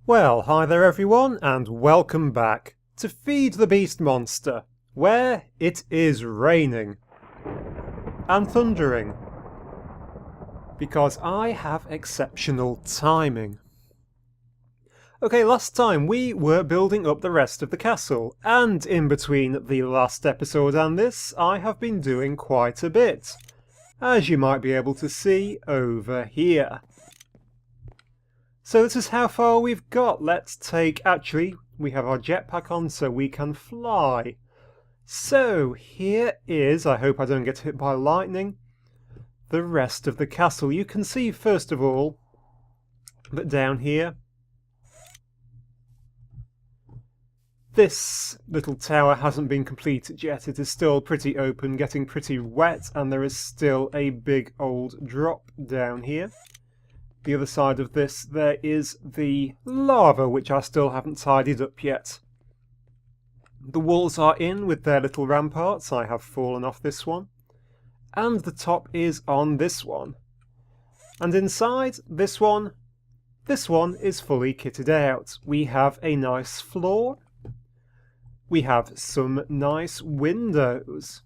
Well, hi there everyone, and welcome back to Feed the Beast Monster, where it is raining and thundering, because I have exceptional timing. Okay, last time we were building up the rest of the castle, and in between the last episode and this, I have been doing quite a bit, as you might be able to see over here. So this is how far we've got. Let's take... Actually, we have our jetpack on so we can fly. So here is, I hope I don't get hit by lightning, the rest of the castle. You can see first of all that down here, this little tower hasn't been completed yet. It is still pretty open, getting pretty wet, and there is still a big old drop down here. The other side of this, there is the lava, which I still haven't tidied up yet. The walls are in with their little ramparts. I have fallen off this one. And the top is on this one. And inside this one is fully kitted out. We have a nice floor. We have some nice windows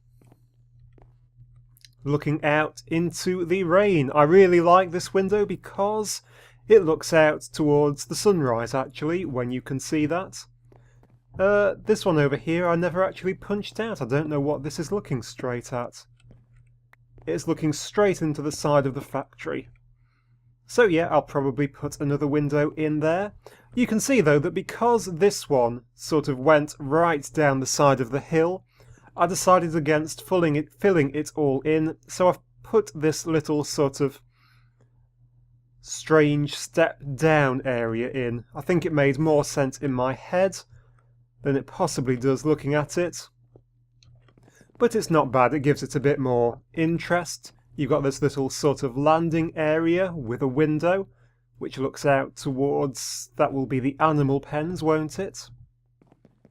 looking out into the rain. I really like this window because it looks out towards the sunrise, actually, when you can see that. This one over here I never actually punched out. I don't know what this is looking straight at. It's looking straight into the side of the factory. So yeah, I'll probably put another window in there. You can see though that because this one sort of went right down the side of the hill, I decided against filling it all in, so I've put this little sort of strange step down area in. I think it made more sense in my head than it possibly does looking at it. But it's not bad, it gives it a bit more interest. You've got this little sort of landing area with a window, which looks out towards, that will be the animal pens, won't it?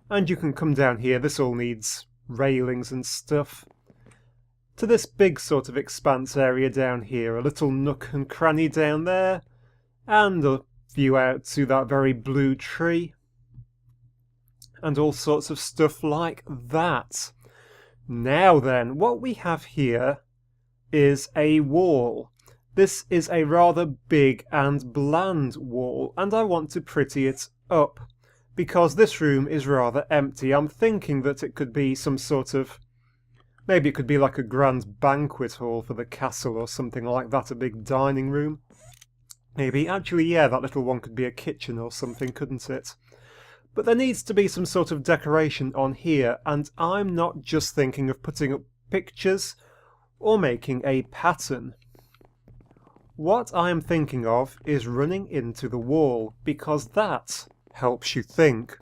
And you can come down here, this all needs railings and stuff, to this big sort of expanse area down here, a little nook and cranny down there, and a view out to that very blue tree, and all sorts of stuff like that. Now then, what we have here is a wall. This is a rather big and bland wall, and I want to pretty it up, because this room is rather empty. I'm thinking that it could be some sort of... maybe it could be like a grand banquet hall for the castle or something like that, a big dining room. Maybe. Actually, yeah, that little one could be a kitchen or something, couldn't it? But there needs to be some sort of decoration on here, and I'm not just thinking of putting up pictures or making a pattern. What I am thinking of is running into the wall, because that helps you think.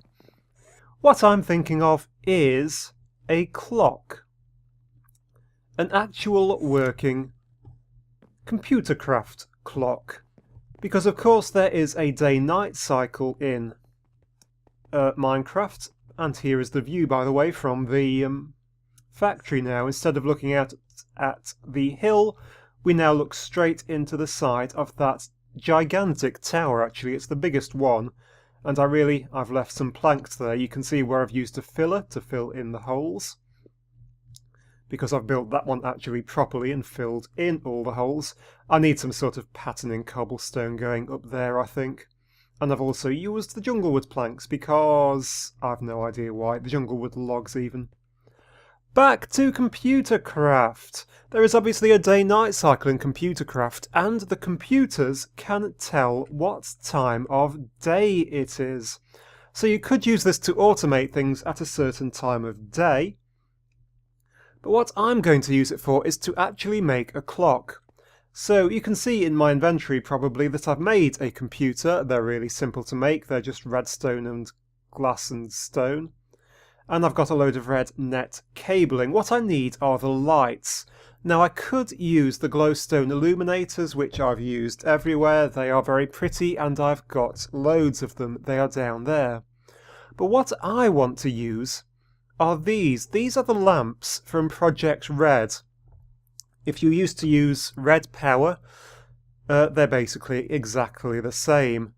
What I'm thinking of is a clock. An actual working Computercraft clock. Because of course there is a day-night cycle in Minecraft, and here is the view, by the way, from the factory now. Instead of looking out at the hill, we now look straight into the side of that gigantic tower. Actually, it's the biggest one. And I've left some planks there. You can see where I've used a filler to fill in the holes, because I've built that one actually properly and filled in all the holes. I need some sort of patterning cobblestone going up there, I think. And I've also used the junglewood planks because I've no idea why. The junglewood logs even. Back to Computercraft. There is obviously a day-night cycle in Computercraft, and the computers can tell what time of day it is. So you could use this to automate things at a certain time of day. But what I'm going to use it for is to actually make a clock. So you can see in my inventory probably that I've made a computer. They're really simple to make. They're just redstone and glass and stone. And I've got a load of red net cabling. What I need are the lights. Now I could use the glowstone illuminators, which I've used everywhere. They are very pretty and I've got loads of them. They are down there. But what I want to use are these. These are the lamps from Project Red. If you used to use red power, they're basically exactly the same.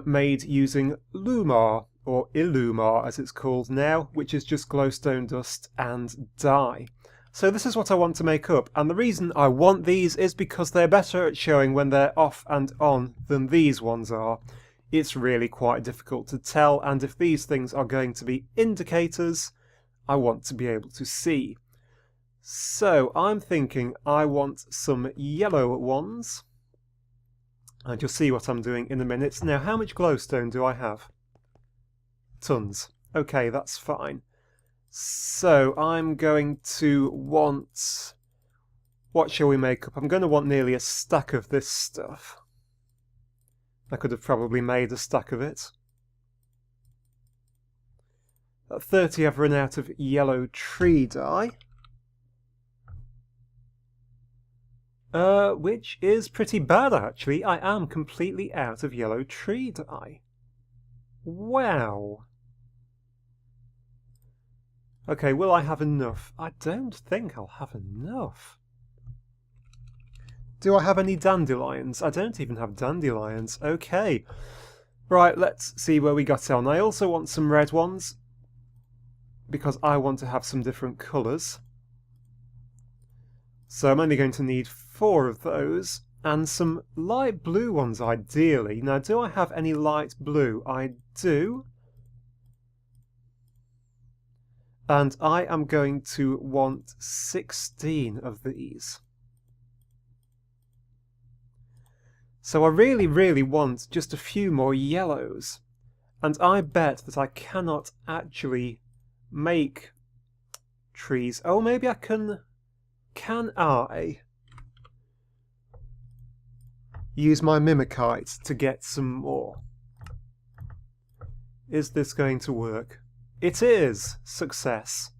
made using Lumar, or Illumar as it's called now, which is just glowstone dust and dye. So this is what I want to make up, and the reason I want these is because they're better at showing when they're off and on than these ones are. It's really quite difficult to tell, and if these things are going to be indicators, I want to be able to see. So I'm thinking I want some yellow ones, and you'll see what I'm doing in a minute. Now, how much glowstone do I have? Tons. Okay, that's fine. So I'm going to want... what shall we make up? I'm going to want nearly a stack of this stuff. I could have probably made a stack of it. At 30 I've run out of yellow tree dye. Which is pretty bad actually. I am completely out of yellow tree dye. Wow. Okay, will I have enough? I don't think I'll have enough. Do I have any dandelions? I don't even have dandelions. Okay. Right, let's see where we got on. I also want some red ones, because I want to have some different colours. So I'm only going to need 4 of those, and some light blue ones ideally. Now, do I have any light blue? I do. And I am going to want 16 of these. So I really want just a few more yellows. And I bet that I cannot actually make trees. Oh, maybe I can... Can I use my mimikite to get some more? Is this going to work? It is! Success.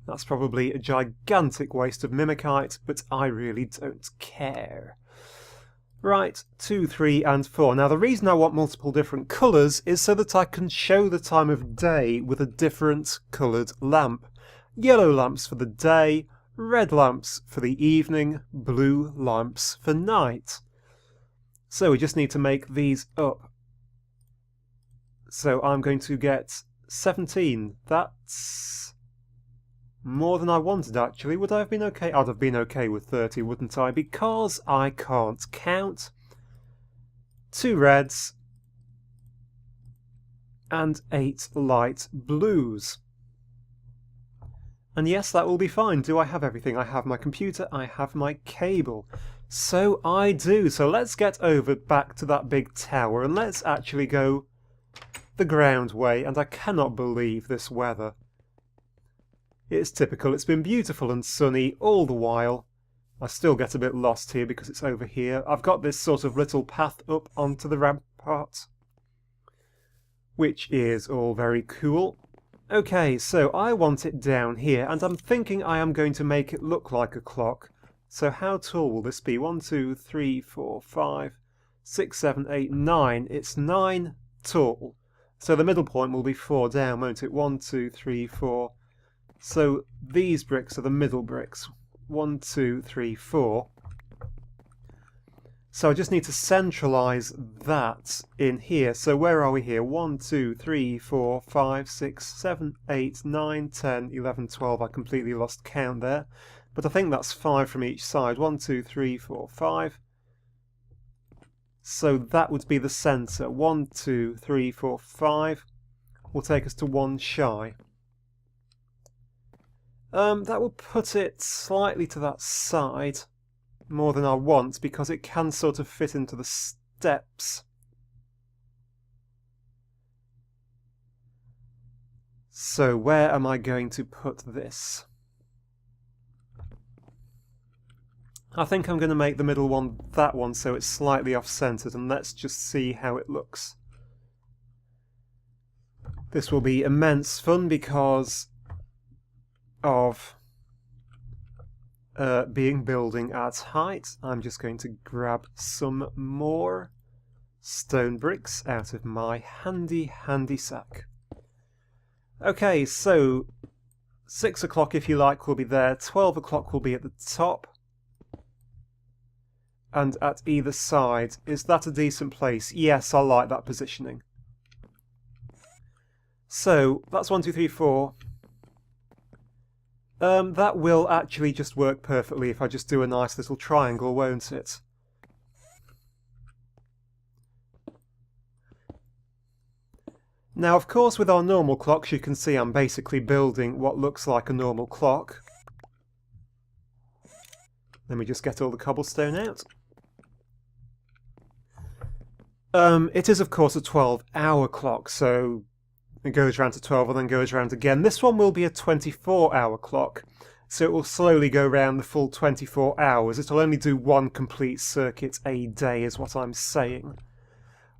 That's probably a gigantic waste of mimikite, but I really don't care. Right, 2, 3 and 4. Now the reason I want multiple different colours is so that I can show the time of day with a different coloured lamp. Yellow lamps for the day, red lamps for the evening, blue lamps for night. So we just need to make these up. So I'm going to get 17. That's more than I wanted actually. Would I have been okay? I'd have been okay with 30, wouldn't I? Because I can't count. 2 reds and 8 light blues. And yes, that will be fine. Do I have everything? I have my computer, I have my cable. So I do. So let's get over back to that big tower and let's actually go the ground way. And I cannot believe this weather. It's typical. It's been beautiful and sunny all the while. I still get a bit lost here because it's over here. I've got this sort of little path up onto the rampart, which is all very cool. Okay, so I want it down here, and I'm thinking I am going to make it look like a clock. So how tall will this be? 1, 2, 3, 4, 5, 6, 7, 8, 9. It's 9 tall. So the middle point will be 4 down, won't it? 1, 2, 3, 4. So these bricks are the middle bricks. 1, 2, 3, 4. So I just need to centralise that in here. So where are we here? 1, 2, 3, 4, 5, 6, 7, 8, 9, 10, 11, 12. I completely lost count there. But I think that's 5 from each side. 1, 2, 3, 4, 5. So that would be the centre. 1, 2, 3, 4, 5 will take us to 1 shy. That will put it slightly to that side, more than I want, because it can sort of fit into the steps. So where am I going to put this? I think I'm going to make the middle one that one so it's slightly off-centred, and let's just see how it looks. This will be immense fun because of being building at height. I'm just going to grab some more stone bricks out of my handy sack. Okay, so 6 o'clock if you like will be there, 12 o'clock will be at the top, and at either side. Is that a decent place? Yes, I like that positioning. So, that's 1, 2, 3, 4. That will actually just work perfectly if I just do a nice little triangle, won't it? Now, of course, with our normal clocks, you can see I'm basically building what looks like a normal clock. Let me just get all the cobblestone out. It is, of course, a 12-hour clock, so it goes around to 12 and then goes around again. This one will be a 24-hour clock, so it will slowly go around the full 24 hours. It'll only do one complete circuit a day, is what I'm saying.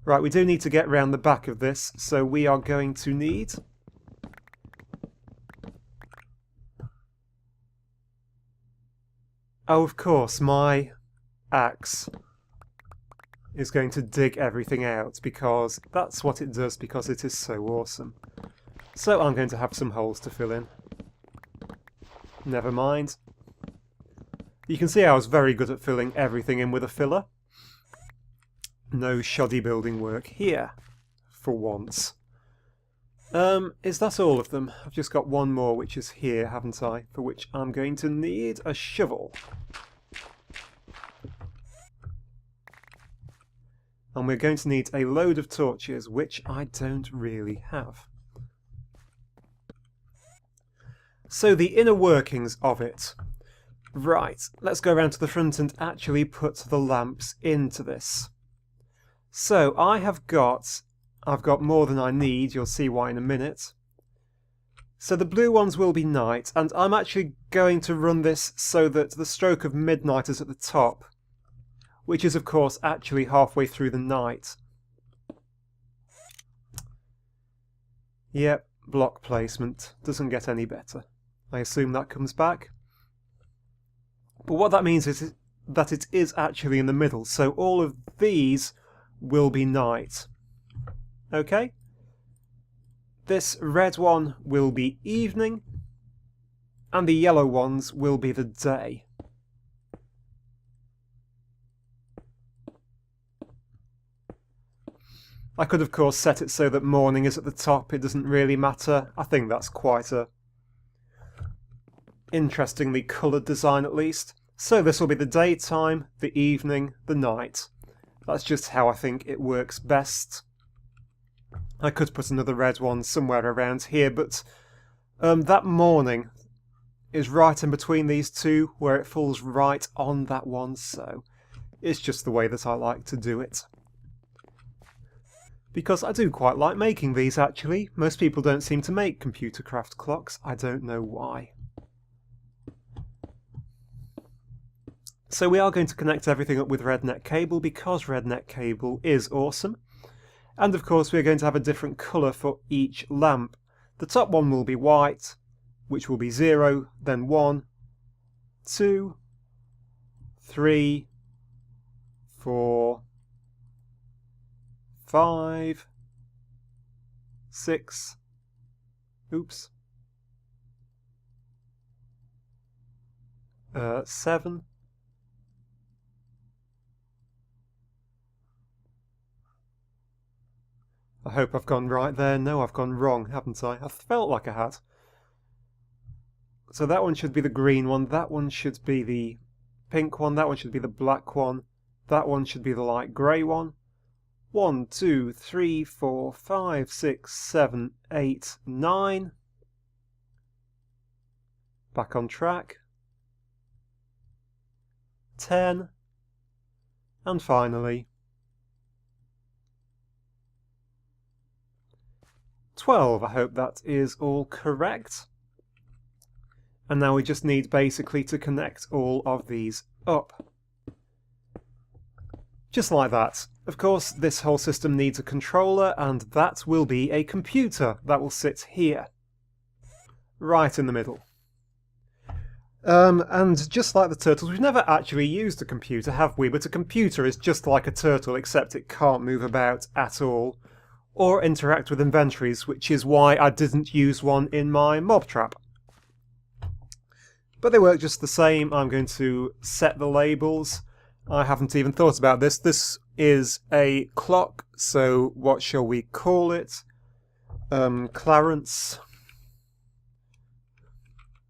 Right, we do need to get round the back of this, so we are going to need... Oh, of course, my axe is going to dig everything out, because that's what it does, because it is so awesome. So I'm going to have some holes to fill in. Never mind. You can see I was very good at filling everything in with a filler. No shoddy building work here, for once. Is that all of them? I've just got one more, which is here, haven't I? For which I'm going to need a shovel. And we're going to need a load of torches, which I don't really have. So the inner workings of it. Right, let's go around to the front and actually put the lamps into this. So I've got more than I need, you'll see why in a minute. So the blue ones will be night, and I'm actually going to run this so that the stroke of midnight is at the top, which is of course actually halfway through the night. Yep, block placement. Doesn't get any better. I assume that comes back. But what that means is that it is actually in the middle, so all of these will be night. Okay? This red one will be evening, and the yellow ones will be the day. I could of course set it so that morning is at the top, it doesn't really matter. I think that's quite a interestingly coloured design at least. So this will be the daytime, the evening, the night. That's just how I think it works best. I could put another red one somewhere around here, but that morning is right in between these two, where it falls right on that one, so it's just the way that I like to do it. Because I do quite like making these, actually. Most people don't seem to make Computercraft clocks. I don't know why. So we are going to connect everything up with red net cable, because red net cable is awesome. And of course we're going to have a different colour for each lamp. The top one will be white, which will be 0, then 1, 2, 3, 4, 5, 6, oops, 7, 'I hope I've gone right there. No, I've gone wrong, haven't I? I felt like I had. So that one should be the green one, that one should be the pink one, that one should be the black one, that one should be the light grey one. 1, 2, 3, 4, 5, 6, 7, 8, 9. Back on track. 10. And finally 12. I hope that is all correct. And now we just need basically to connect all of these up. Just like that. Of course, this whole system needs a controller, and that will be a computer that will sit here. Right in the middle. And just like the turtles, we've never actually used a computer, have we? But a computer is just like a turtle, except it can't move about at all, or interact with inventories, which is why I didn't use one in my mob trap. But they work just the same. I'm going to set the labels, I haven't even thought about this. This is a clock, so what shall we call it? Clarence?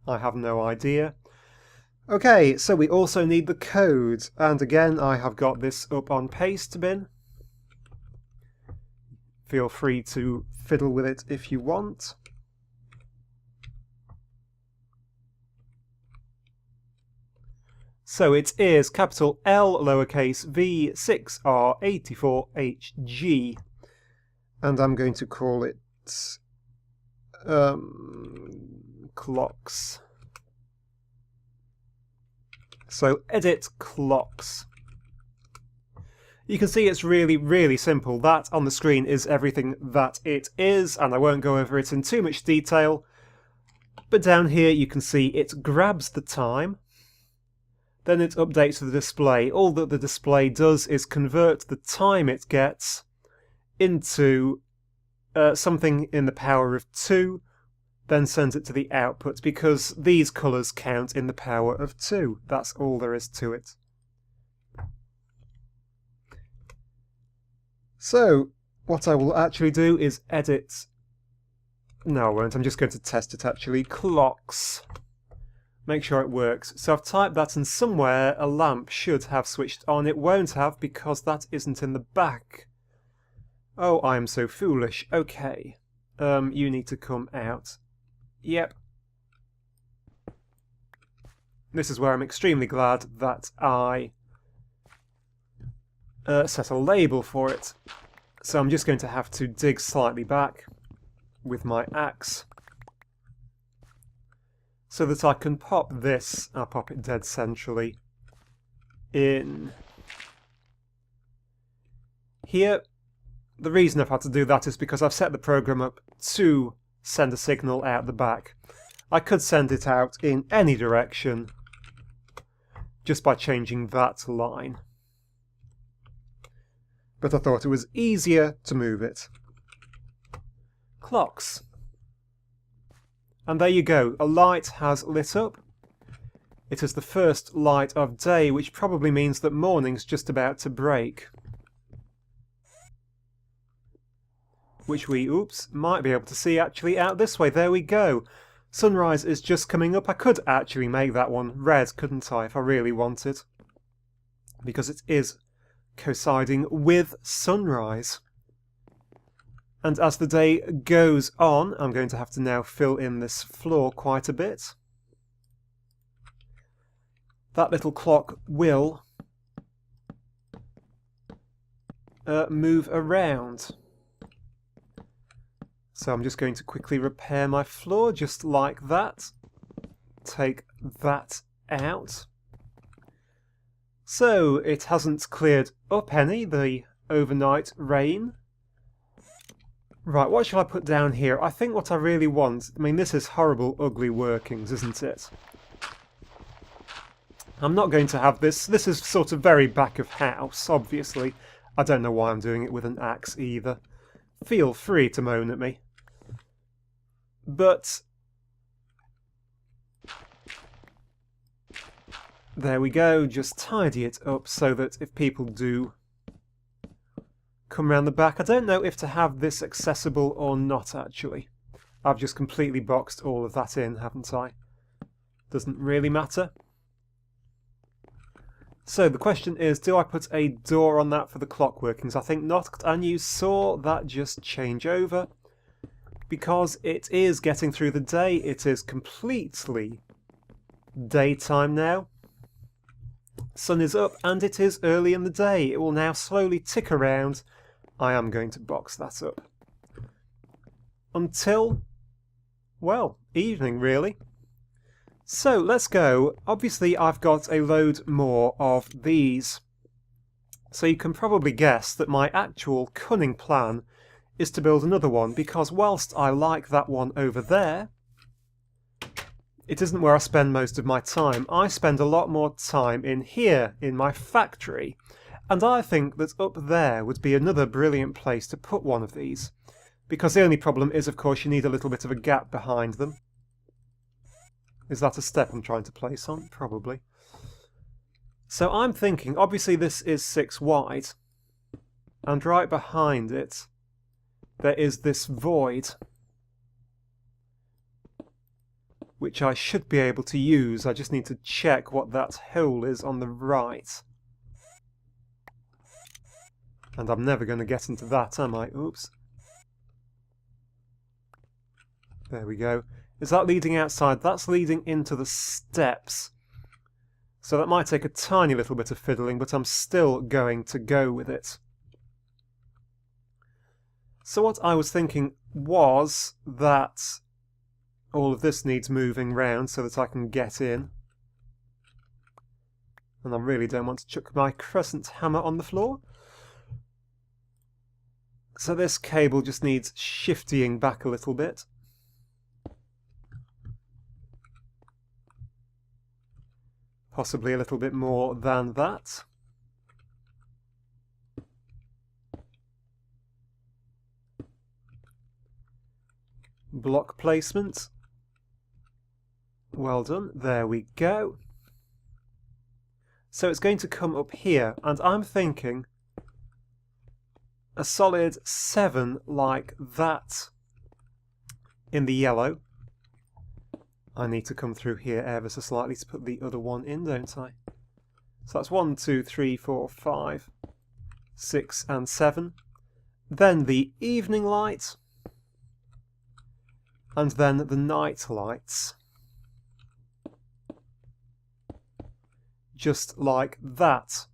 I have no idea. Okay, so we also need the code, and again I have got this up on Pastebin. Feel free to fiddle with it if you want. So it is capital L lowercase v 6R84HG, and I'm going to call it clocks. So edit clocks. You can see it's really, really simple. That on the screen is everything that it is, and I won't go over it in too much detail. But down here you can see it grabs the time, then it updates the display. All that the display does is convert the time it gets into something in the power of 2, then sends it to the output, because these colours count in the power of 2. That's all there is to it. So, what I will actually do is edit... No, I won't. I'm just going to test it actually. Clocks. Make sure it works. So I've typed that, and somewhere a lamp should have switched on. It won't have because that isn't in the back. Oh, I am so foolish. Okay. You need to come out. Yep. This is where I'm extremely glad that I set a label for it. So I'm just going to have to dig slightly back with my axe so that I can pop this, I'll pop it dead centrally, in here. The reason I've had to do that is because I've set the program up to send a signal out the back. I could send it out in any direction just by changing that line, but I thought it was easier to move it. Clocks. And there you go, a light has lit up. It is the first light of day, which probably means that morning's just about to break. Which we, might be able to see actually out this way. There we go. Sunrise is just coming up. I could actually make that one red, couldn't I, if I really wanted? Because it is coinciding with sunrise. And as the day goes on, I'm going to have to now fill in this floor quite a bit. That little clock will move around. So I'm just going to quickly repair my floor, just like that. Take that out. So it hasn't cleared up any, the overnight rain. Right, what shall I put down here? I think what I really want... I mean, this is horrible, ugly workings, isn't it? I'm not going to have this. This is sort of very back of house, obviously. I don't know why I'm doing it with an axe either. Feel free to moan at me. But... there we go, just tidy it up so that if people do come round the back... I don't know if to have this accessible or not, actually. I've just completely boxed all of that in, haven't I? Doesn't really matter. So the question is, do I put a door on that for the clock workings? I think not, and you saw that just change over. Because it is getting through the day, it is completely daytime now. Sun is up and it is early in the day. It will now slowly tick around. I am going to box that up. Until, well, evening really. So let's go. Obviously I've got a load more of these. So you can probably guess that my actual cunning plan is to build another one, because whilst I like that one over there, it isn't where I spend most of my time. I spend a lot more time in here, in my factory, and I think that up there would be another brilliant place to put one of these, because the only problem is, of course, you need a little bit of a gap behind them. Is that a step I'm trying to place on? Probably. So I'm thinking, obviously this is 6 wide, and right behind it there is this void, which I should be able to use. I just need to check what that hole is on the right. And I'm never going to get into that, am I? Oops. There we go. Is that leading outside? That's leading into the steps. So that might take a tiny little bit of fiddling, but I'm still going to go with it. So what I was thinking was that all of this needs moving round so that I can get in. And I really don't want to chuck my crescent hammer on the floor. So this cable just needs shiftying back a little bit. Possibly a little bit more than that. Block placement. Well done. There we go. So it's going to come up here, and I'm thinking a solid 7 like that in the yellow. I need to come through here ever so slightly to put the other one in, don't I? So that's 1, 2, 3, 4, 5, 6 and 7. Then the evening light. And then the night lights. Just like that.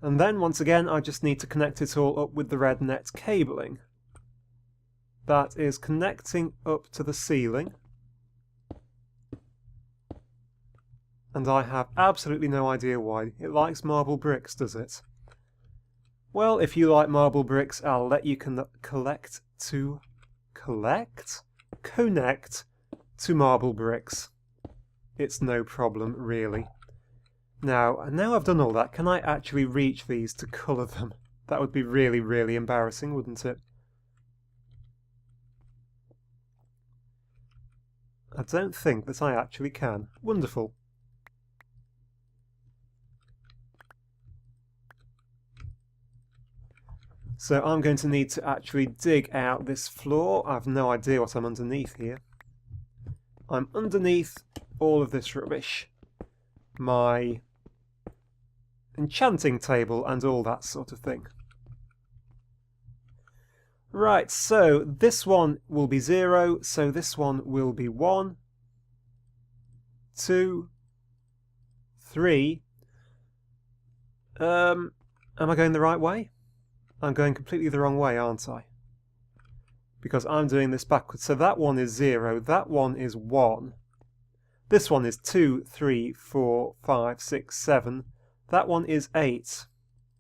And then once again I just need to connect it all up with the red net cabling. That is connecting up to the ceiling. And I have absolutely no idea why. It likes marble bricks, does it? Well, if you like marble bricks, I'll let you connect to marble bricks. It's no problem, really. Now I've done all that, can I actually reach these to colour them? That would be really, really embarrassing, wouldn't it? I don't think that I actually can. Wonderful. So I'm going to need to actually dig out this floor. I've no idea what I'm underneath here. I'm underneath all of this rubbish. My enchanting table and all that sort of thing. Right, so this one will be 0, so this one will be 1, 2, 3. Am I going the right way? I'm going completely the wrong way, aren't I? Because I'm doing this backwards. So that one is 0, that one is 1. This one is 2, 3, 4, 5, 6, 7. That one is 8.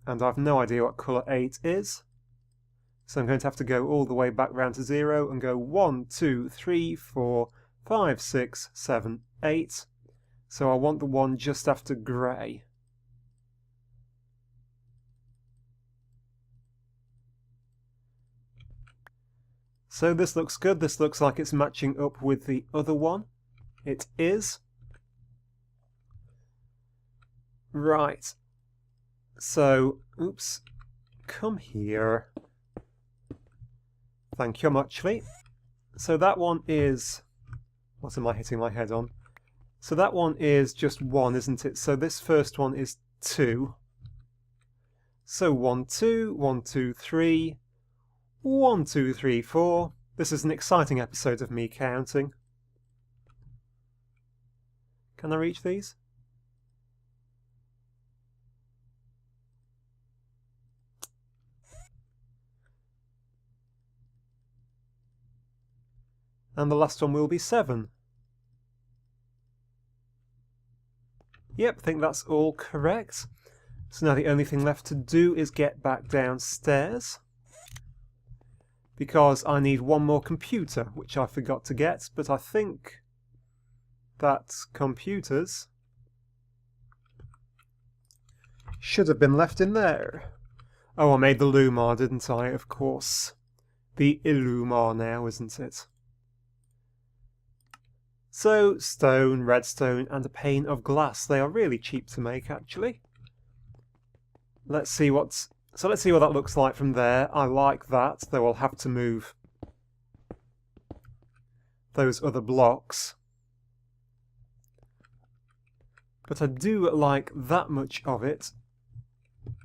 And I've no idea what colour 8 is. So I'm going to have to go all the way back round to 0 and go 1, 2, 3, 4, 5, 6, 7, 8. So I want the one just after grey. So this looks good. This looks like it's matching up with the other one. It is. Right. So, oops. Come here. Thank you muchly. So that one is... What am I hitting my head on? So that one is just 1, isn't it? So this first one is 2. So 1, 2, 1, 2, 3... 1, 2, 3, 4. This is an exciting episode of me counting. Can I reach these? And the last one will be 7. Yep, I think that's all correct. So now the only thing left to do is get back downstairs. Because I need one more computer, which I forgot to get, but I think that computers should have been left in there. Oh, I made the Lumar, didn't I? Of course. The Illumar now, isn't it? So, stone, redstone, and a pane of glass. They are really cheap to make, actually. Let's see what that looks like from there. I like that, though I'll have to move those other blocks. But I do like that much of it.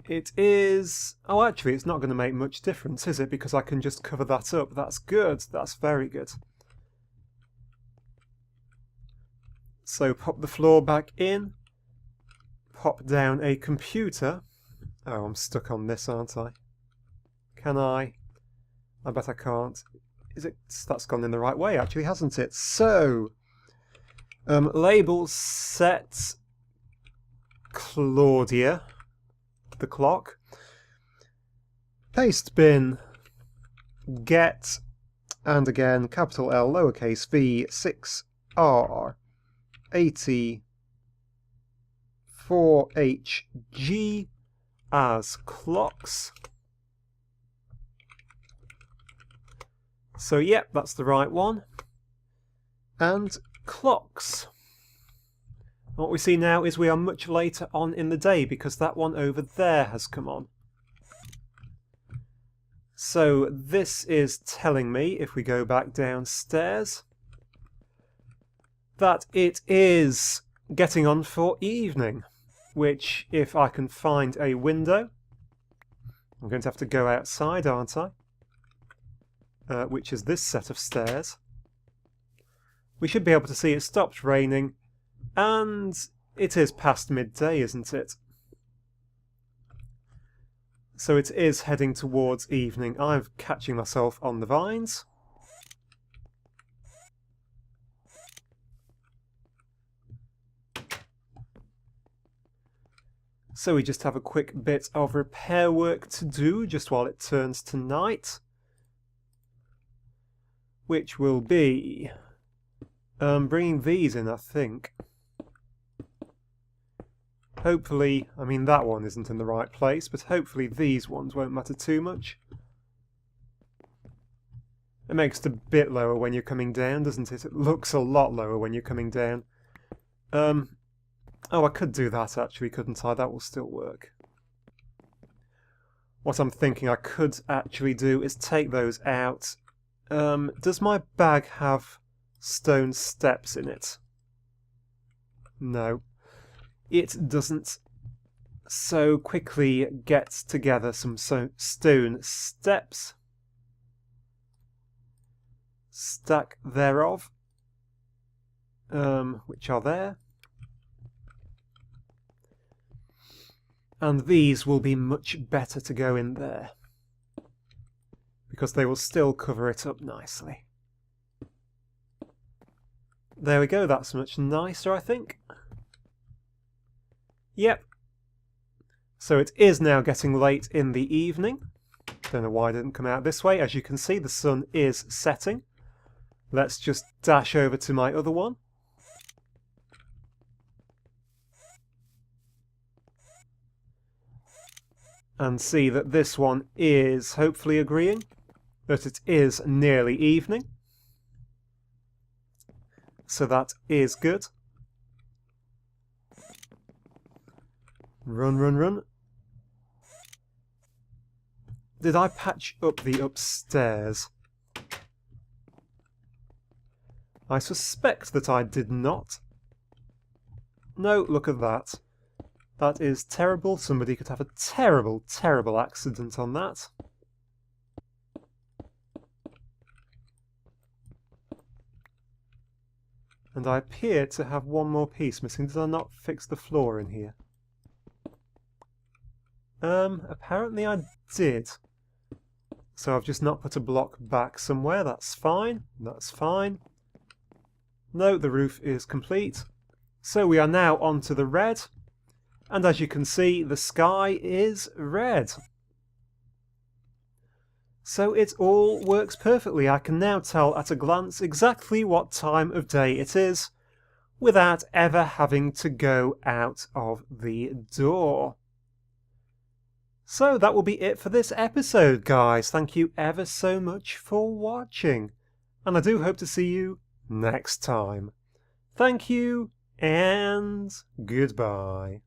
It is... Oh, actually, it's not going to make much difference, is it? Because I can just cover that up. That's good. That's very good. So pop the floor back in. Pop down a computer. Oh, I'm stuck on this, aren't I? Can I? I bet I can't. Is it? That's gone in the right way, actually, hasn't it? So, label set Claudia, the clock. Paste bin get, and again, capital L, lowercase v, 6R, 80, 4HG as clocks. So, yep, that's the right one. And clocks. What we see now is we are much later on in the day because that one over there has come on. So this is telling me, if we go back downstairs, that it is getting on for evening, which, if I can find a window, I'm going to have to go outside, aren't I? Which is this set of stairs. We should be able to see it stopped raining, and it is past midday, isn't it? So it is heading towards evening. I'm catching myself on the vines. So we just have a quick bit of repair work to do just while it turns to night, which will be bringing these in, I think. Hopefully, I mean that one isn't in the right place, but hopefully these ones won't matter too much. It makes it a bit lower when you're coming down, doesn't it? It looks a lot lower when you're coming down. Oh, I could do that actually, couldn't I? That will still work. What I'm thinking I could actually do is take those out. Does my bag have stone steps in it? No. It doesn't. So quickly get together some stone steps. Stack thereof. Which are there. And these will be much better to go in there, because they will still cover it up nicely. There we go, that's much nicer, I think. Yep. So it is now getting late in the evening. Don't know why it didn't come out this way. As you can see, the sun is setting. Let's just dash over to my other one. And see that this one is hopefully agreeing that it is nearly evening. So that is good. Run, run, run. Did I patch up the upstairs? I suspect that I did not. No, look at that. That is terrible. Somebody could have a terrible, terrible accident on that. And I appear to have one more piece missing. Did I not fix the floor in here? Apparently I did. So I've just not put a block back somewhere. That's fine. That's fine. No, the roof is complete. So we are now on to the red. And as you can see, the sky is red. So it all works perfectly. I can now tell at a glance exactly what time of day it is without ever having to go out of the door. So that will be it for this episode, guys. Thank you ever so much for watching. And I do hope to see you next time. Thank you, and goodbye.